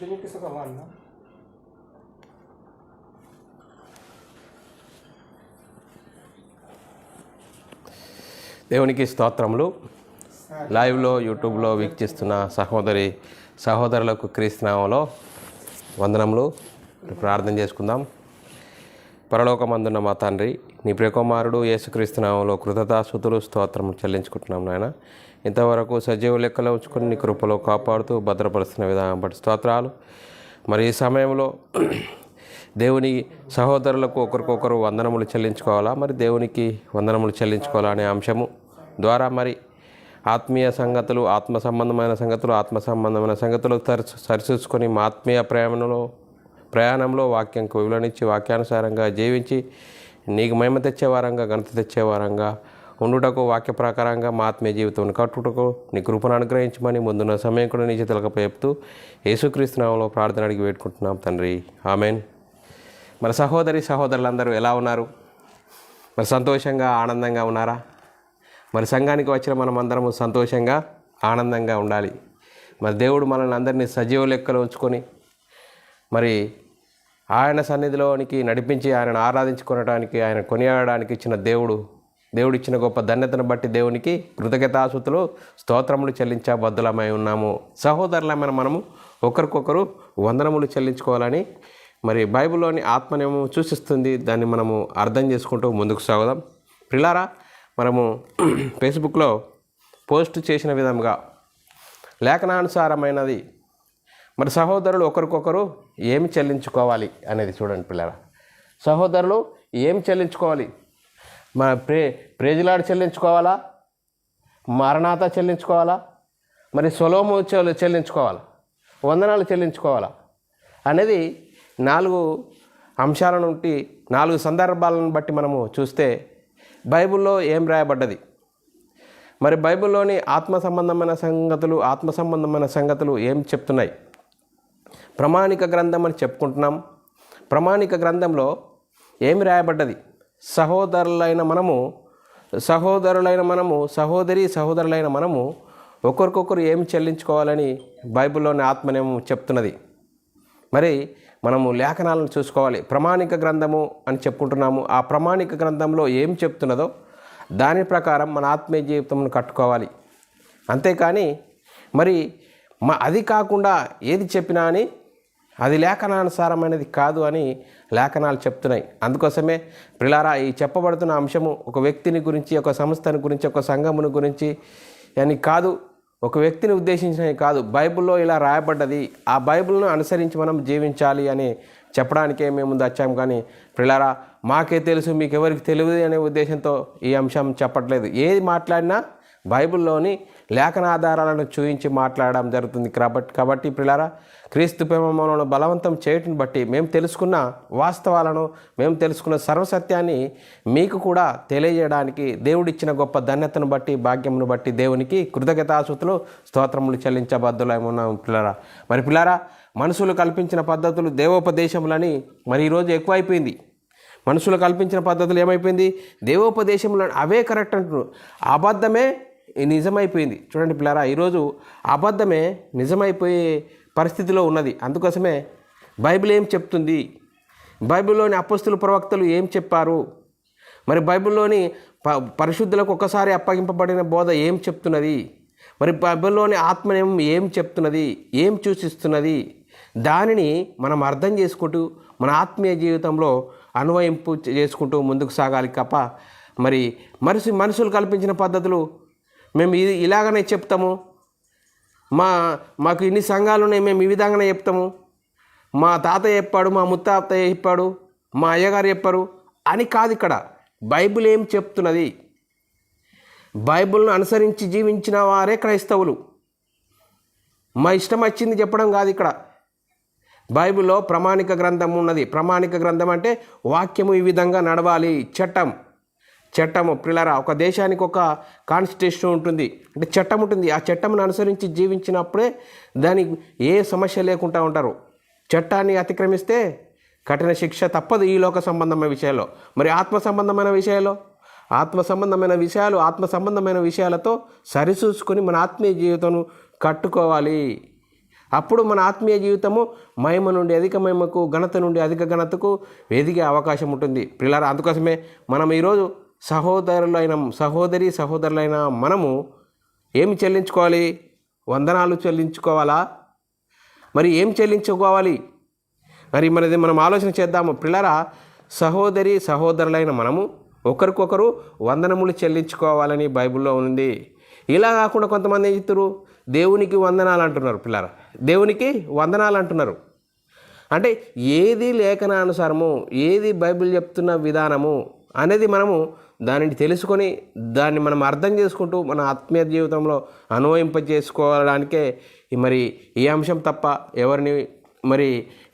దీనికి సుఖమా అన్న? దేవునికి స్తోత్రములు. లైవ్లో యూట్యూబ్లో వీక్షిస్తున్న సహోదరులకు క్రీస్తునామంలో వందనములు. ప్రార్థన చేసుకుందాం. పరలోకమందున్న మా తండ్రి, నీ ప్రియకుమారుడు యేసుక్రీస్తునామంలో కృతజ్ఞతాస్తుతులు స్తోత్రము చెల్లించుకుంటున్నాం నాయన. ఇంతవరకు సజీవ లెక్కలో ఉంచుకొని నీ కృపలో కాపాడుతూ భద్రపరుస్తున్న విధానం బట్టి స్తోత్రాలు. మరి ఈ సమయంలో దేవుని సహోదరులకు ఒకరికొకరు వందనములు చెల్లించుకోవాలా, మరి దేవునికి వందనములు చెల్లించుకోవాలా అనే అంశము ద్వారా మరి ఆత్మీయ సంగతులు, ఆత్మ సంబంధమైన సంగతులు సరిచూసుకొని మా ఆత్మీయ ప్రయాణంలో వాక్యంకు విలువనిచ్చి వాక్యానుసారంగా జీవించి నీకు మహిమ తెచ్చేవారంగా, ఘనత తెచ్చేవారంగా ఉండుటకు, వాక్య ప్రకారంగా మా ఆత్మీయ జీవితం కట్టుటకు నీ కృపను అనుగ్రహించమని ముందున్న సమయం కూడా నీ చేతులకు చెప్తూ యేసుక్రీస్తు నామములో ప్రార్థన అడిగి వేడుకుంటున్నాం తండ్రి, ఆమెన్. మరి సహోదరులందరూ ఎలా ఉన్నారు? మరి సంతోషంగా ఆనందంగా ఉన్నారా? మరి సంఘానికి వచ్చిన మనం అందరము సంతోషంగా ఆనందంగా ఉండాలి. మరి దేవుడు మనల్ని అందరినీ సజీవ లెక్కలో ఉంచుకొని మరి ఆయన సన్నిధిలోనికి నడిపించి ఆయనను ఆరాధించుకోవడానికి, ఆయన కొనియాడడానికి ఇచ్చిన దేవుడు ఇచ్చిన గొప్ప ధన్యతను బట్టి దేవునికి కృతజ్ఞతాస్తుతులు స్తోత్రములు చెల్లించా బద్దులమై ఉన్నాము. సహోదరులమైన మనము ఒకరికొకరు వందనములు చెల్లించుకోవాలని మరి బైబిల్లోని ఆత్మనేమో సూచిస్తుంది. దాన్ని మనము అర్థం చేసుకుంటూ ముందుకు సాగుదాం. ప్రిలారా, మనము ఫేస్బుక్లో పోస్ట్ చేసిన విధంగా లేఖనానుసారమైనది మరి సహోదరులు ఒకరికొకరు ఏమి చెల్లించుకోవాలి అనేది చూడండి పిల్లరా. సహోదరులు ఏమి చెల్లించుకోవాలి? మన ప్రేజులాడు చెల్లించుకోవాలా, మారనాథ చెల్లించుకోవాలా, మరి సొలోము చెల్లించుకోవాలా, వందనాలు చెల్లించుకోవాలా అనేది 4 అంశాల నుండి 4 సందర్భాలను బట్టి మనము చూస్తే బైబిల్లో ఏం రాయబడ్డది, మరి బైబిల్లోని ఆత్మ సంబంధమైన సంగతులు ఏం చెప్తున్నాయి? ప్రామాణిక గ్రంథం అని చెప్పుకుంటున్నాం. ప్రామాణిక గ్రంథంలో ఏమి రాయబడ్డది? సహోదరులైన మనము ఒకరికొకరు ఏమి చెల్లించుకోవాలని బైబిల్లోని ఆత్మనేమో చెప్తున్నది. మరి మనము లేఖనాలను చూసుకోవాలి. ప్రామాణిక గ్రంథము అని చెప్పుకుంటున్నాము. ఆ ప్రామాణిక గ్రంథంలో ఏం చెప్తున్నదో దాని ప్రకారం మన ఆత్మీయ జీవితంను కట్టుకోవాలి. అంతేకాని మరి అది కాకుండా ఏది చెప్పినా అని అది లేఖనానుసారమైనది కాదు అని లేఖనాలు చెప్తున్నాయి. అందుకోసమే ప్రిలారా, ఈ చెప్పబడుతున్న అంశము ఒక వ్యక్తిని గురించి, ఒక సంస్థని గురించి, ఒక సంఘముని గురించి అని కాదు, ఒక వ్యక్తిని ఉద్దేశించినవి కాదు. బైబిల్లో ఇలా రాయబడ్డది, ఆ బైబిల్ను అనుసరించి మనం జీవించాలి అని చెప్పడానికే మేము ముందు వచ్చాము. కానీ ప్రిలారా, మాకే తెలుసు మీకెవరికి తెలియదు అనే ఉద్దేశంతో ఈ అంశం చెప్పట్లేదు. ఏది మాట్లాడినా బైబిల్లోని లేఖన ఆధారాలను చూపించి మాట్లాడడం జరుగుతుంది. కాబట్టి ప్రిలారా, క్రీస్తు ప్రేమను బలవంతం చేయటం బట్టి మేము తెలుసుకున్న వాస్తవాలను, మేము తెలుసుకున్న సర్వసత్యాన్ని మీకు కూడా తెలియజేయడానికి దేవుడిచ్చిన గొప్ప ధన్యతను బట్టి, భాగ్యమును బట్టి దేవునికి కృతజ్ఞతాస్తుతులు స్తోత్రములు చెల్లించబద్దులై ఉన్నాము పిల్లరా. మరి పిల్లరా, మనుషులు కల్పించిన పద్ధతులు దేవోపదేశములని మరి ఈరోజు ఎక్కువైపోయింది. మనుషులు కల్పించిన పద్ధతులు ఏమైపోయింది? దేవోపదేశములను అవే కరెక్ట్ అంటున్నారు. అబద్ధమే నిజమైపోయింది. చూడండి పిల్లరా, ఈరోజు అబద్ధమే నిజమైపోయే పరిస్థితిలో ఉన్నది. అందుకోసమే బైబిల్ ఏం చెప్తుంది, బైబిల్లోని అపొస్తలులు ప్రవక్తలు ఏం చెప్పారు, మరి బైబిల్లోని పరిశుద్ధులకు ఒక్కసారి అప్పగింపబడిన బోధ ఏం చెప్తున్నది, మరి బైబిల్లోని ఆత్మనేం ఏం చెప్తున్నది, ఏం సూచిస్తున్నది, దానిని మనం అర్థం చేసుకుంటూ మన ఆత్మీయ జీవితంలో అన్వయింపు చేసుకుంటూ ముందుకు సాగాలి తప్ప మరి మనుషులు కల్పించిన పద్ధతులు మేము ఇలాగనే చెప్తాము, మాకు ఇన్ని సంఘాలు ఉన్నాయి, మేము ఈ విధంగానే చెప్తాము, మా తాత చెప్పాడు, మా ముత్తాతయ్య చెప్పాడు, మా అయ్యగారు చెప్పారు అని కాదు. ఇక్కడ బైబిల్ ఏం చెప్తున్నది? బైబిల్ను అనుసరించి జీవించిన వారే క్రైస్తవులు. మా ఇష్టం వచ్చింది చెప్పడం కాదు. ఇక్కడ బైబిల్లో ప్రామాణిక గ్రంథం ఉన్నది. ప్రామాణిక గ్రంథం అంటే వాక్యము ఈ విధంగా నడవాలి. చట్టము ప్రిలరా, ఒక దేశానికి ఒక కాన్స్టిట్యూషన్ ఉంటుంది, అంటే చట్టం ఉంటుంది. ఆ చట్టంను అనుసరించి జీవించినప్పుడే దానికి ఏ సమస్య లేకుండా ఉంటారు. చట్టాన్ని అతిక్రమిస్తే కఠిన శిక్ష తప్పదు ఈ లోక సంబంధమైన విషయాల్లో. మరి ఆత్మ సంబంధమైన విషయాలతో సరిచూసుకొని మన ఆత్మీయ జీవితం కట్టుకోవాలి. అప్పుడు మన ఆత్మీయ జీవితము మహిమ నుండి అధిక మహిమకు, ఘనత నుండి అధిక ఘనతకు ఎదిగే అవకాశం ఉంటుంది. పిల్లరా, అందుకోసమే మనం ఈరోజు సహోదరులైన మనము ఏమి చెల్లించుకోవాలి? వందనాలు చెల్లించుకోవాలా? మరి ఏం చెల్లించుకోవాలి? మరి మనం ఆలోచన చేద్దాము. పిల్లరా, సహోదరులైన మనము ఒకరికొకరు వందనములు చెల్లించుకోవాలని బైబిల్లో ఉంది. ఇలా కాకుండా కొంతమంది ఏం చెప్తారు? దేవునికి వందనాలు అంటున్నారు. పిల్లరా, దేవునికి వందనాలు అంటున్నారు. అంటే ఏది లేఖనానుసారము, ఏది బైబిల్ చెప్తున్న విధానము అనేది మనము దానిని తెలుసుకొని దాన్ని మనం అర్థం చేసుకుంటూ మన ఆత్మీయ జీవితంలో చేసుకోవడానికే మరి ఈ అంశం తప్ప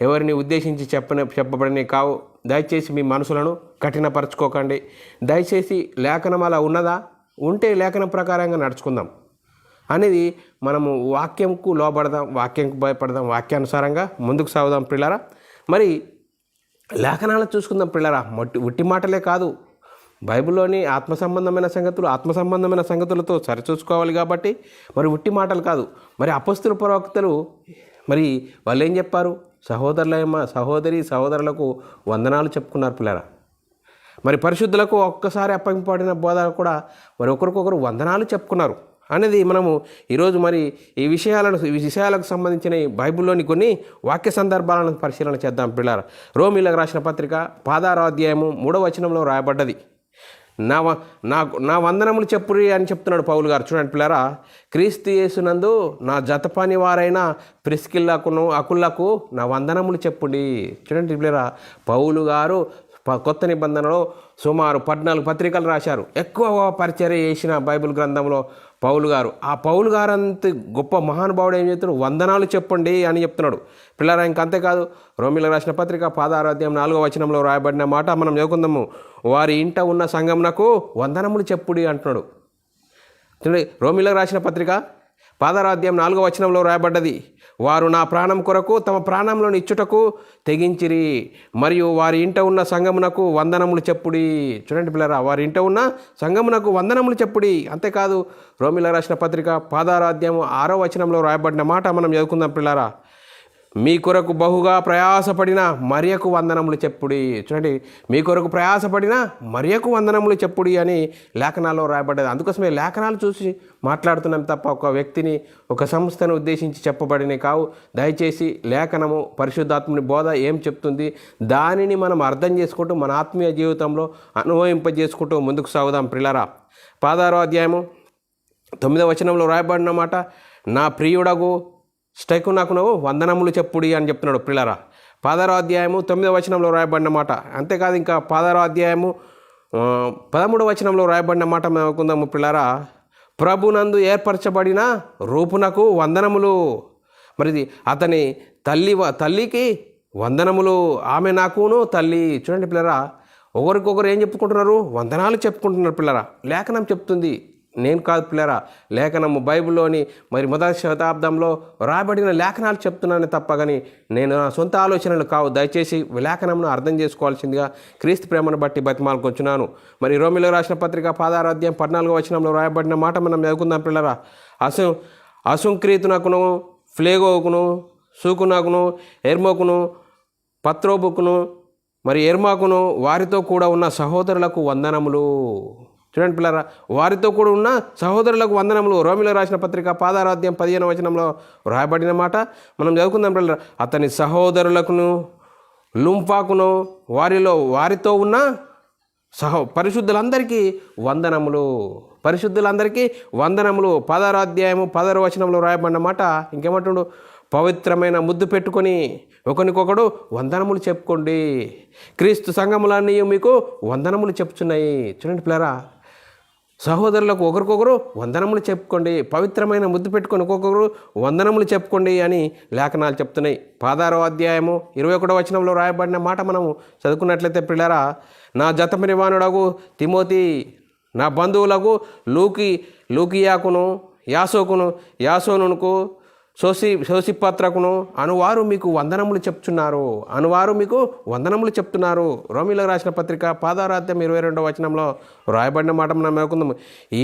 ఎవరిని ఉద్దేశించి చెప్పబడినవి కావు. దయచేసి మీ మనసులను కఠినపరచుకోకండి. దయచేసి లేఖనం అలా ఉన్నదా? ఉంటే లేఖనం ప్రకారంగా నడుచుకుందాం అనేది మనము వాక్యంకు లోబడదాం, వాక్యంకు భయపడదాం, వాక్యానుసారంగా ముందుకు సాగుదాం. పిల్లరా, మరి లేఖనాలను చూసుకుందాం. పిల్లరా, ఉట్టి మాటలే కాదు, బైబిల్లోని ఆత్మ సంబంధమైన సంగతులతో సరిచూసుకోవాలి. కాబట్టి మరి ఉట్టి మాటలు కాదు. మరి అపొస్తలుల ప్రవక్తలు మరి వాళ్ళు ఏం చెప్పారు? సహోదరులకు వందనాలు చెప్పుకున్నారు. పిల్లరా, మరి పరిశుద్ధులకు ఒక్కసారి అప్పగింపబడిన బోధ కూడా మరి ఒకరికొకరు వందనాలు చెప్పుకున్నారు అనేది మనము ఈరోజు మరి ఈ విషయాలకు సంబంధించిన బైబిల్లోని కొన్ని వాక్య సందర్భాలను పరిశీలన చేద్దాం. పిల్లరా, రోమీలకు రాసిన పత్రిక 16వ అధ్యాయము 3వ వచనంలో రాయబడ్డది. నా వందనములు చెప్పురి అని చెప్తున్నాడు పౌలు గారు. చూడండి పిల్లరా, క్రీస్తు యేసునందు నా జతపని వారైన ప్రిస్కిల్లాకును అకుల్లకు నా వందనములు చెప్పుండి. చూడండి పిల్లరా, పౌలు గారు కొత్త నిబంధనలో సుమారు 14 పత్రికలు రాశారు. ఎక్కువ పరిచర్య చేసిన బైబిల్ గ్రంథంలో పౌలు గారు. ఆ పౌలు గారు అంత గొప్ప మహానుభావుడు ఏం చెప్తున్నాడు? వందనాలు చెప్పండి అని చెప్తున్నాడు. పిల్లరా, ఇంకంతేకాదు, రోమీలకు రాసిన పత్రిక 16వ అధ్యాయం 4వ వచనంలో రాయబడిన మాట మనం చదువుకుందాము. వారి ఇంట ఉన్న సంఘమునకు వందనములు చెప్పుడి అంటున్నాడు. చూడండి, రోమీలకు రాసిన పత్రిక 16వ అధ్యాయం 4వ వచనంలో రాయబడ్డది. వారు నా ప్రాణం కొరకు తమ ప్రాణంలోని ఇచ్చుటకు తెగించిరి, మరియు వారి ఇంట ఉన్న సంఘమునకు వందనములు చెప్పుడి. చూడండి పిల్లరా, వారి ఇంట ఉన్న సంఘమునకు వందనములు చెప్పుడి. అంతేకాదు, రోమీలకు రాసిన పత్రిక 16వ అధ్యాయం 6వ వచనంలో రాయబడిన మాట మనం చదువుకుందాం. పిల్లరా, మీ కొరకు బహుగా ప్రయాసపడిన మరియకు వందనములు చెప్పుడి. చూడండి, మీ కొరకు ప్రయాసపడిన మరియకు వందనములు చెప్పుడి అని లేఖనాల్లో రాయబడ్డది. అందుకోసమే లేఖనాలు చూసి మాట్లాడుతున్నాం తప్ప ఒక వ్యక్తిని, ఒక సంస్థను ఉద్దేశించి చెప్పబడినవి కావు. దయచేసి లేఖనము, పరిశుద్ధాత్మని బోధ ఏం చెప్తుంది దానిని మనం అర్థం చేసుకుంటూ మన ఆత్మీయ జీవితంలో చేసుకుంటూ ముందుకు సాగుదాం. పిల్లరా, 16వ అధ్యాయము 9వ వచనంలో రాయబడిన మాట, నా ప్రియుడగు స్టెకునకును వందనములు చెప్పుడి అని చెప్తున్నాడు. పిల్లరా, 16వ అధ్యాయము 9వ వచనంలో రాయబడిన మాట. అంతేకాదు, ఇంకా 16వ అధ్యాయము 13వ వచనంలో రాయబడిన మాట మేముకుందాము. పిల్లరా, ప్రభునందు ఏర్పరచబడిన రూపునకు వందనములు. మరి అతని తల్లికి వందనములు, ఆమె నాకును తల్లి. చూడండి పిల్లరా, ఒకరికొకరు ఏం చెప్పుకుంటున్నారు? వందనాలు చెప్పుకుంటున్నారు. పిల్లరా, లేఖనం చెప్తుంది, నేను కాదు. పిల్లరా, లేఖనము బైబిల్లోని మరి మొదటి శతాబ్దంలో రాబడిన లేఖనాలు చెప్తున్నాను తప్ప కానీ నేను నా సొంత ఆలోచనలు కావు. దయచేసి లేఖనంను అర్థం చేసుకోవాల్సిందిగా క్రీస్తు ప్రేమను బట్టి బతిమాలుకొచ్చున్నాను. మరి రోమీలకు రాసిన పత్రిక 16వ అధ్యాయం 14వ వచనంలో రాయబడిన మాట మనం చదువుకుందాం. పిల్లరా, అసుంక్రీతునకును, ఫ్లేగోకును, సూకునకును, ఎర్మోకును, పత్రోబుకును, మరి ఎర్మాకును వారితో కూడా ఉన్న సహోదరులకు వందనములు. చూడండి పిల్లరా, వారితో కూడా ఉన్న సహోదరులకు వందనములు. రోమీలకు రాసిన పత్రిక 16వ అధ్యాయం 15వ వచనంలో రాయబడిన మాట మనం చదువుకుందాం. పిల్లరా, అతని సహోదరులకును లుంఫాకును వారితో ఉన్న పరిశుద్ధులందరికీ వందనములు. 16వ అధ్యాయము 16వ వచనంలో రాయబడిన మాట ఇంకేమంటుండు? పవిత్రమైన ముద్దు పెట్టుకొని ఒకరికొకడు వందనములు చెప్పుకోండి. క్రీస్తు సంఘములన్నీ మీకు వందనములు చెప్పుచున్నాయి. చూడండి పిల్లరా, సహోదరులకు ఒకరికొకరు వందనములు చెప్పుకోండి, పవిత్రమైన ముద్దు పెట్టుకొని ఒక్కొక్కరు వందనములు చెప్పుకోండి అని లేఖనాలు చెప్తున్నాయి. 16వ అధ్యాయము 21వ వచనంలో రాయబడిన మాట మనము చదువుకున్నట్లయితే పిల్లరా, నా జతపరివానుడగు తిమోతి, నా బంధువులకు లూకియాకును, యాసోనుకు, సోసిపత్రకును అనువారు మీకు వందనములు చెప్తున్నారు. రోమీలకు రాసిన పత్రిక 16వ అధ్యాయం 22వ వచనంలో రాయబడిన మాట మనం అనుకుందాము. ఈ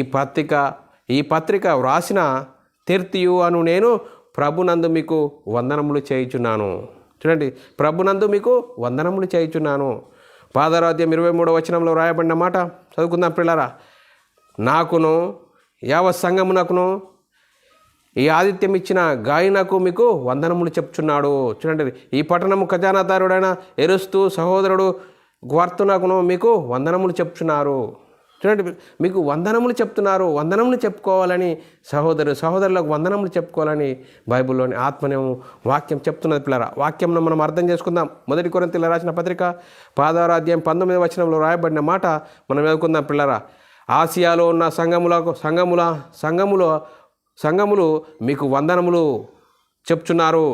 పత్రిక వ్రాసిన తెర్తియు అను నేను ప్రభునందు మీకు వందనములు చేయుచున్నాను. చూడండి, ప్రభునందు మీకు వందనములు చేయుచున్నాను. పాదరాధ్యం 23వ వచనంలో రాయబడిన మాట చదువుకుందాం పిల్లరా. నాకును యావత్ సంఘమునకును ఈ ఆతిథ్యం ఇచ్చిన గాయనకు మీకు వందనములు చెప్తున్నాడు. చూడండి, ఈ పట్టణము ఖజానాదారుడైన ఎరుస్తూ సహోదరుడు గ్వార్తునకును మీకు వందనములు చెప్తున్నారు. చూడండి, మీకు వందనములు చెప్తున్నారు. వందనములు చెప్పుకోవాలని సహోదరులకు వందనములు చెప్పుకోవాలని బైబిల్లోని ఆత్మనేమో వాక్యం చెప్తున్నది పిల్లరా. వాక్యంను మనం అర్థం చేసుకుందాం. 1 కొరింథీయులకు రాసిన పత్రిక 6వ అధ్యాయం 19వ వచనంలో రాయబడిన మాట మనం చదువుకుందాం పిల్లరా. ఆసియాలో ఉన్న సంఘములు మీకు వందనములు చెప్తున్నారు.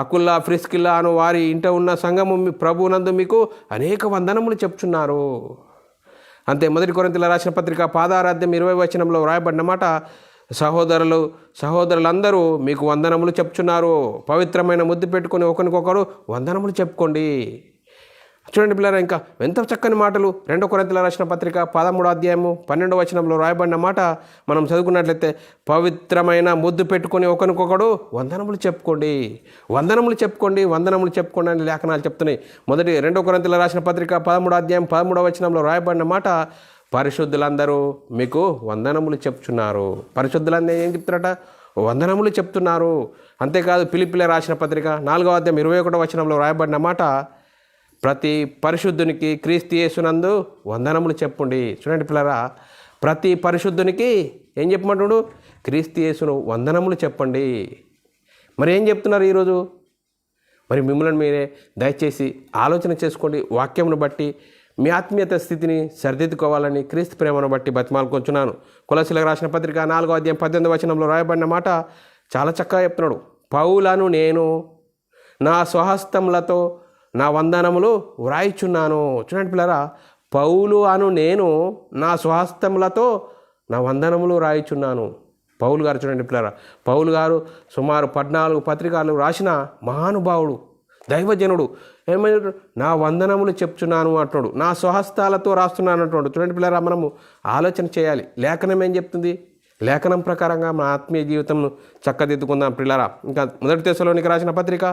అకుల్లా ప్రిస్కిల్లా అను వారి ఇంట ఉన్న సంఘము ప్రభువునందు మీకు అనేక వందనములు చెప్తున్నారు. అంతే 1 కొరింథీయులకు రాసిన పత్రిక 6వ అధ్యాయం 20వ వచనంలో రాయబడిన మాట, సహోదరులందరూ మీకు వందనములు చెప్తున్నారు. పవిత్రమైన ముద్దు పెట్టుకొని ఒకరికొకరు వందనములు చెప్పుకోండి. చూడండి పిల్లరా, ఇంకా ఎంత చక్కని మాటలు. 2 కొరింథీయులకు రాసిన పత్రిక 13వ అధ్యాయము 12వ వచనంలో రాయబడిన మాట మనం చదువుకున్నట్లయితే, పవిత్రమైన ముద్దు పెట్టుకొని ఒకరికొకడు వందనములు చెప్పుకోండి. వందనములు చెప్పుకోండి అని లేఖనాలు చెప్తున్నాయి. 2 కొరింథీయులకు రాసిన పత్రిక 13వ అధ్యాయం 13వ వచనంలో రాయబడిన మాట, పరిశుద్ధులందరూ మీకు వందనములు చెప్తున్నారు. పరిశుద్ధులందరూ ఏం చెప్తున్నారట? వందనములు చెప్తున్నారు. అంతేకాదు ఫిలిప్పీయులకు రాసిన పత్రిక 4వ అధ్యాయం 21వ వచనంలో రాయబడిన మాట, ప్రతి పరిశుద్ధునికి క్రీస్తు యేసునందు వందనములు చెప్పుండి. చూడండి పిల్లరా, ప్రతి పరిశుద్ధునికి ఏం చెప్పమంటుడు? క్రీస్తు యేసును వందనములు చెప్పండి. మరి ఏం చెప్తున్నారు ఈరోజు? మరి మిమ్మల్ని మీరే దయచేసి ఆలోచన చేసుకోండి. వాక్యమును బట్టి మీ ఆత్మీయత స్థితిని సరిదిద్దుకోవాలని క్రీస్తు ప్రేమను బట్టి బతిమాలుకొంచున్నాను. కొలస్సీయులకు రాసిన పత్రిక 4వ అధ్యాయం 18వ వచనంలో రాయబడిన మాట చాలా చక్కగా చెప్తున్నాడు. పౌలను నేను నా స్వహస్తములతో నా వందనములు వ్రాయిచున్నాను. చూడండి పిల్లరా, పౌలు అను నేను నా స్వహస్తములతో నా వందనములు రాయిచున్నాను. పౌలు గారు చూడండి పిల్లరా, పౌలు గారు సుమారు 14 పత్రికలు రాసిన మహానుభావుడు, దైవజనుడు. ఏమైనా నా వందనములు చెప్తున్నాను అంటున్నాడు, నా స్వహస్తాలతో రాస్తున్నాను అంటున్నాడు. చూడండి పిల్లరా, మనము ఆలోచన చేయాలి. లేఖనం ఏం చెప్తుంది? లేఖనం ప్రకారంగా మన ఆత్మీయ జీవితంను చక్కదిద్దుకుందాం పిల్లరా. ఇంకా 1 తెస్సలోనికీయులకు రాసిన పత్రిక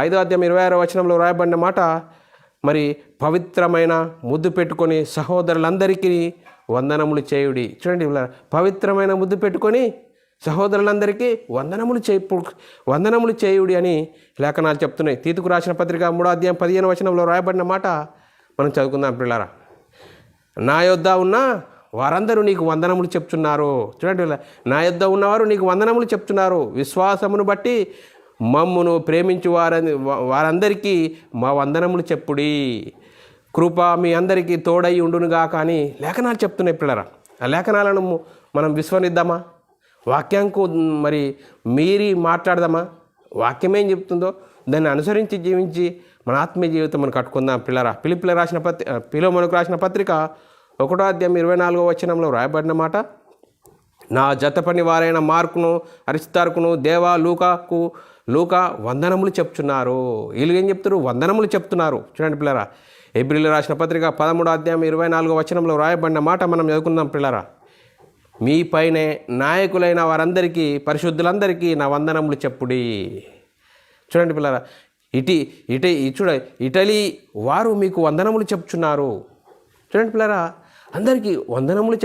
5వ అధ్యాయం 26వ వచనంలో రాయబడిన మాట, మరి పవిత్రమైన ముద్దు పెట్టుకొని సహోదరులందరికీ వందనములు చేయుడి. చూడండి, పవిత్రమైన ముద్దు పెట్టుకొని సహోదరులందరికీ వందనములు చేయుడి అని లేఖనాలు చెప్తున్నాయి. తీతుకు రాసిన పత్రిక 3వ అధ్యాయం 15వ వచనంలో రాయబడిన మాట మనం చదువుకుందాం పిల్లరా. నా యొద్ద ఉన్న వారందరూ నీకు వందనములు చెప్తున్నారు. చూడండి, నా యొద్ద ఉన్నవారు నీకు వందనములు చెప్తున్నారు. విశ్వాసమును బట్టి మమ్మును ప్రేమించు వారందరికీ మా వందనములు చెప్పుడి. కృప మీ అందరికీ తోడై ఉండునుగా కానీ లేఖనాలు చెప్తున్నాయి పిల్లరా. ఆ లేఖనాలను మనం విశ్వసిద్దామా? వాక్యంకు మరి మీరి మాట్లాడదామా? వాక్యం ఏం చెప్తుందో దాన్ని అనుసరించి జీవించి మన ఆత్మీయ జీవితం మనం కట్టుకుందాం పిల్లరా. ఫిలోమోనుకు రాసిన పత్రిక 1వ అధ్యాయం 24వ వచనంలో రాయబడిన మాట, నా జత పని వారైన మార్కును అరిస్తార్కును దేవా లూకా వందనములు చెప్తున్నారు. వీళ్ళు ఏం చెప్తారు? వందనములు చెప్తున్నారు. చూడండి పిల్లరా, హెబ్రీయులకు రాసిన పత్రిక 13వ అధ్యాయం 24వ వచనంలో రాయబడిన మాట మనం చదువుకుందాం పిల్లరా. మీ పైనే నాయకులైన వారందరికీ పరిశుద్ధులందరికీ నా వందనములు చెప్పుడి. చూడండి పిల్లరా, ఇటలీ వారు మీకు వందనములు చెప్తున్నారు. చూడండి పిల్లరా, అందరికీ వందనములు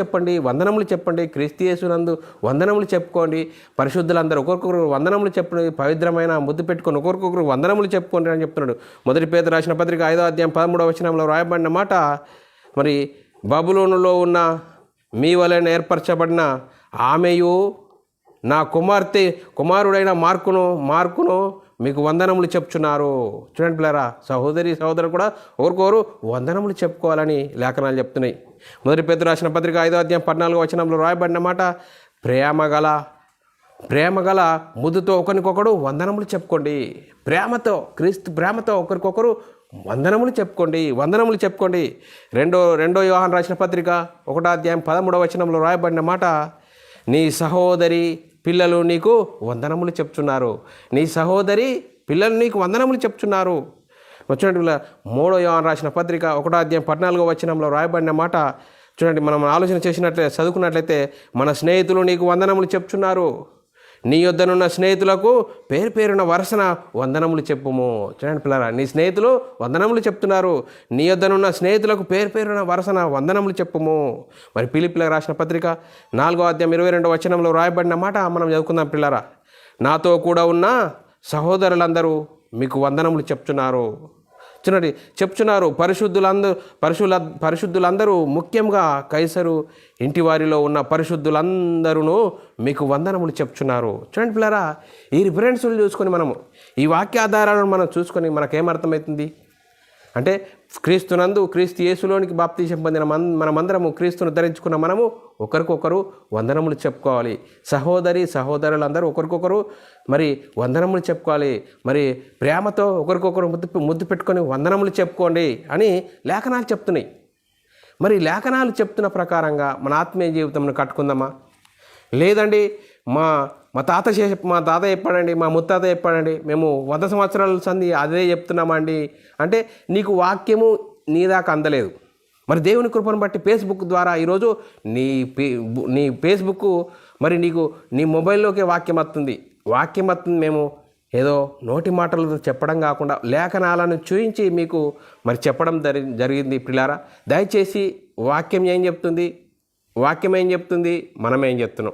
చెప్పండి. క్రీస్తు యేసునందు వందనములు చెప్పుకోండి. పరిశుద్ధులందరూ ఒకరికొకరు వందనములు చెప్పండి. పవిత్రమైన ముద్దు పెట్టుకొని ఒకరికొకరు వందనములు చెప్పుకోండి అని చెప్తున్నాడు. 1 పేతురు రాసిన పత్రిక 5వ అధ్యాయం 13వ వచనంలో రాయబడిన మాట, మరి బబులోనులో ఉన్న మీ వలన ఏర్పరచబడిన ఆమెయు నా కుమారుడైన మార్కును మీకు వందనములు చెప్తున్నారు. చూడండి పిల్లరా, సహోదరు కూడా ఒకరికొకరు వందనములు చెప్పుకోవాలని లేఖనాలు చెప్తున్నాయి. 1 పేతురు రాసిన పత్రిక 5వ అధ్యాయం 14వ వచనంలో రాయబడిన మాట, ప్రేమగల ముద్దుతో ఒకరికొకడు వందనములు చెప్పుకోండి. క్రీస్తు ప్రేమతో ఒకరికొకరు వందనములు చెప్పుకోండి. రెండో యోహాను రాసిన పత్రిక 1వ అధ్యాయం 13వ వచనంలో రాయబడిన మాట, నీ సహోదరి పిల్లలు నీకు వందనములు చెప్తున్నారు. వచ్చినట్టు 3వ యోహాను రాసిన పత్రిక 1వ అధ్యాయం 14వ వచనంలో రాయబడిన మాట చూడండి. మనం ఆలోచన చదువుకున్నట్లయితే మన స్నేహితులు నీకు వందనములు చెప్తున్నారు. నీ యొద్దనున్న స్నేహితులకు పేరు పేరున వరుసన వందనములు చెప్పుము. చూడండి పిల్లరా, నీ స్నేహితులు వందనములు చెప్తున్నారు. నీ యొద్దనున్న స్నేహితులకు పేరు పేరున వరుసన వందనములు చెప్పుము. మరి ఫిలిప్పీయులకు రాసిన పత్రిక 4:22 రాయబడిన మాట మనం చదువుకుందాం పిల్లరా. నాతో కూడా ఉన్న సహోదరులందరూ మీకు వందనములు చెప్తున్నారు. పరిశుద్ధులందరూ ముఖ్యంగా కైసరు ఇంటి వారిలో ఉన్న పరిశుద్ధులందరూ మీకు వందనములు చెప్తున్నారు. చూడండి పిల్లరా, ఈ రిఫరెన్సులు చూసుకొని మనము ఈ వాక్యాధారాలను మనం చూసుకొని మనకేమర్థమవుతుంది అంటే, క్రీస్తు యేసులోనికి బాప్తీసం పొందిన మనమందరము క్రీస్తును ధరించుకున్న మనము ఒకరికొకరు వందనములు చెప్పుకోవాలి. సహోదరులందరూ ఒకరికొకరు మరి వందనములు చెప్పుకోవాలి. మరి ప్రేమతో ఒకరికొకరు ముద్దు పెట్టుకొని వందనములు చెప్పుకోండి అని లేఖనాలు చెప్తున్నాయి. మరి లేఖనాలు చెప్తున్న ప్రకారంగా మన ఆత్మీయ జీవితంను కట్టుకుందామా? లేదండి, మా తాత చెప్పాడండి, మా ముత్తాత చెప్పాడండి, మేము 100 సంవత్సరాల సంది అదే చెప్తున్నామండి అంటే నీకు వాక్యము నీ దాకా అందలేదు. మరి దేవుని కృపను బట్టి ఫేస్బుక్ ద్వారా ఈరోజు నీ ఫేస్బుక్ మరి నీకు నీ మొబైల్లోకే వాక్యం వస్తుంది. మేము ఏదో నోటి మాటలతో చెప్పడం కాకుండా లేఖనాలను చూయించి మీకు మరి చెప్పడం జరిగింది పిల్లారా. దయచేసి వాక్యం ఏం చెప్తుంది, మనమేం చెప్తున్నాం.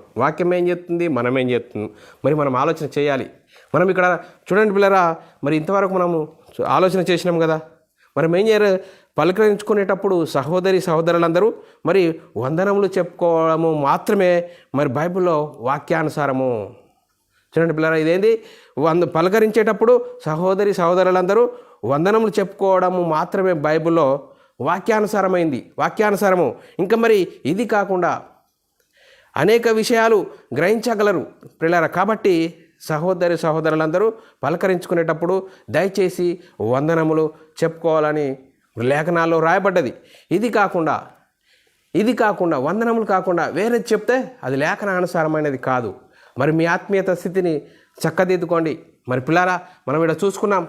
మరి మనం ఆలోచన చేయాలి. మనం ఇక్కడ చూడండి పిల్లరా, మరి ఇంతవరకు మనము ఆలోచన చేసినాం కదా. మరి ఏం చేయరు, పలకరించుకునేటప్పుడు సహోదరులందరూ మరి వందనములు చెప్పుకోవడము మాత్రమే మరి బైబిల్లో వాక్యానుసారము. చూడండి పిల్లరా, ఇదేంటి పలకరించేటప్పుడు సహోదరులందరూ వందనములు చెప్పుకోవడము మాత్రమే బైబిల్లో వాక్యానుసారము. ఇంకా మరి ఇది కాకుండా అనేక విషయాలు గ్రహించగలరు పిల్లరా. కాబట్టి సహోదరులందరూ పలకరించుకునేటప్పుడు దయచేసి వందనములు చెప్పుకోవాలని లేఖనాల్లో రాయబడ్డది. ఇది కాకుండా వందనములు కాకుండా వేరేది చెప్తే అది లేఖనానుసారమైనది కాదు. మరి మీ ఆత్మీయత స్థితిని చక్కదిద్దుకోండి. మరి పిల్లారా, మనం ఇక్కడ చూసుకున్నాం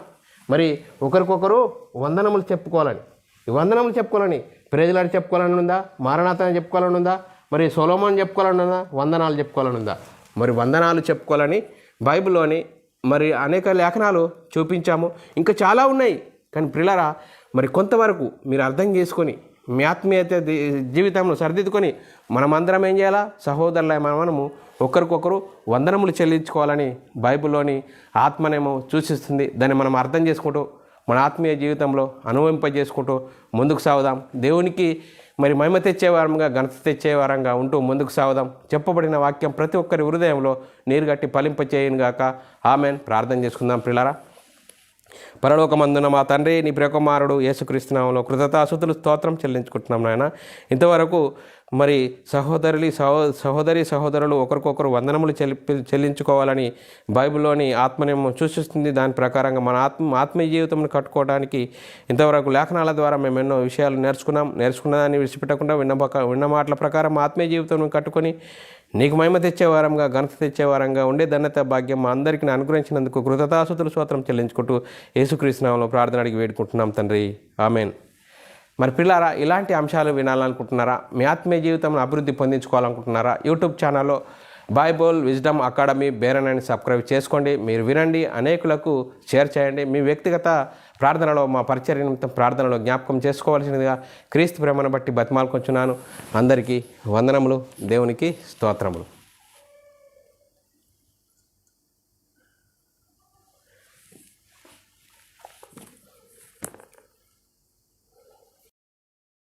మరి ఒకరికొకరు వందనములు చెప్పుకోవాలని. ఈ వందనములు చెప్పుకోవాలని ప్రేజలాడి చెప్పుకోవాలని ఉందా, మారణాతని చెప్పుకోవాలని ఉందా, మరి సొలొమోను చెప్పుకోవాలని ఉందా, వందనాలు చెప్పుకోవాలని ఉందా? మరి వందనాలు చెప్పుకోవాలని బైబిల్లోని మరి అనేక లేఖనాలు చూపించాము. ఇంకా చాలా ఉన్నాయి. కానీ ప్రియులారా, మరి కొంతవరకు మీరు అర్థం చేసుకొని మీ ఆత్మీయత జీవితంలో సరిదిద్దుకొని మనమందరం ఏం చేయాలా? మనము ఒకరికొకరు వందనములు చెల్లించుకోవాలని బైబిల్లోని ఆత్మనేమో సూచిస్తుంది. దాన్ని మనం అర్థం చేసుకుంటూ మన ఆత్మీయ జీవితంలో అనుభవింపజేసుకుంటూ ముందుకు సాగుదాం. దేవునికి మరి మహిమ తెచ్చేవారంగా, ఘనత తెచ్చేవారంగా ఉంటూ ముందుకు సాగుదాం. చెప్పబడిన వాక్యం ప్రతి ఒక్కరి హృదయంలో నీరుగట్టి ఫలింపచేయనుగాక. ఆమెన్. ప్రార్థన చేసుకుందాం ప్రియులారా. పరలోకమందున మా తండ్రి, నీ ప్రియకుమారుడు యేసుక్రీస్తు నామములో కృతజ్ఞతాస్తుతులు స్తోత్రం చెల్లించుకుంటున్నాం నాయన. ఇంతవరకు మరి సహోదరులు ఒకరికొకరు వందనములు చెల్లించుకోవాలని బైబిల్లోని ఆత్మనేమో సూచిస్తుంది. దాని ప్రకారంగా మన ఆత్మీయ జీవితంను కట్టుకోవడానికి ఇంతవరకు లేఖనాల ద్వారా మేము ఎన్నో విషయాలు నేర్చుకున్నదాన్ని విడిచిపెట్టకుండా విన్న మాటల ప్రకారం ఆత్మీయ జీవితం కట్టుకొని నీకు మహిమ తెచ్చేవారంగా, ఘనత తెచ్చేవారంగా ఉండే ధన్యత భాగ్యం మా అందరికీ అనుగ్రహించినందుకు కృతజ్ఞతాస్తుతులు స్తోత్రం చెల్లించుకుంటూ యేసుక్రీస్తు నామములో ప్రార్థన అడిగి వేడుకుంటున్నాం తండ్రి. ఆమెన్. మరి పిల్లారా, ఇలాంటి అంశాలు వినాలనుకుంటున్నారా? మీ ఆత్మీయ జీవితంలో అభివృద్ధి పొందించుకోవాలనుకుంటున్నారా? యూట్యూబ్ ఛానల్లో బైబుల్ విజ్డమ్ అకాడమీ బేరనని సబ్స్క్రైబ్ చేసుకోండి. మీరు వినండి, అనేకులకు షేర్ చేయండి. మీ వ్యక్తిగత ప్రార్థనలో మా పరిచర్య నిమిత్తం ప్రార్థనలో జ్ఞాపకం చేసుకోవాల్సినదిగా క్రీస్తు ప్రేమను బట్టి బతిమాలుకొంచున్నాను. అందరికీ వందనములు, దేవునికి స్తోత్రములు.